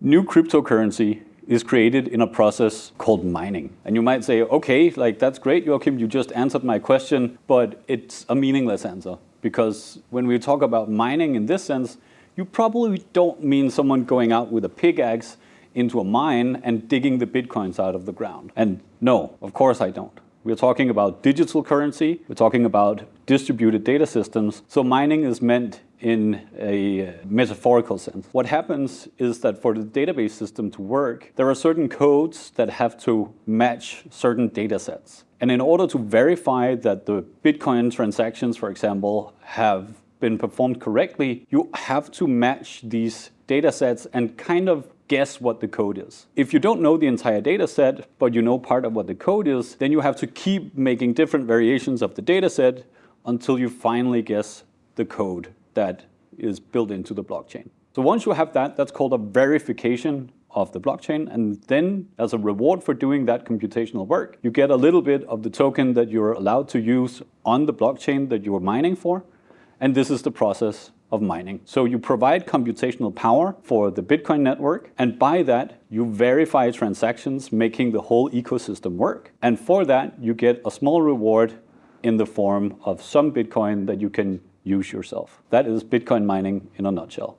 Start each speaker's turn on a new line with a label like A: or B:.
A: New cryptocurrency is created in a process called mining. And you might say, okay, like that's great, Joakim, you just answered my question, but it's a meaningless answer. Because when we talk about mining in this sense, you probably don't mean someone going out with a pickaxe into a mine and digging the bitcoins out of the ground. And no, of course I don't. We're talking about digital currency, we're talking about distributed data systems. So mining is meant in a metaphorical sense. What happens is that for the database system to work, there are certain codes that have to match certain data sets. And in order to verify that the Bitcoin transactions, for example, have been performed correctly, you have to match these data sets and kind of guess what the code is. If you don't know the entire data set, but you know part of what the code is, then you have to keep making different variations of the data set until you finally guess the code that is built into the blockchain. So once you have that, that's called a verification of the blockchain. And then as a reward for doing that computational work, you get a little bit of the token that you're allowed to use on the blockchain that you are mining for. And this is the process of mining. So you provide computational power for the Bitcoin network, and by that you verify transactions, making the whole ecosystem work. And for that you get a small reward in the form of some Bitcoin that you can use yourself. That is Bitcoin mining in a nutshell.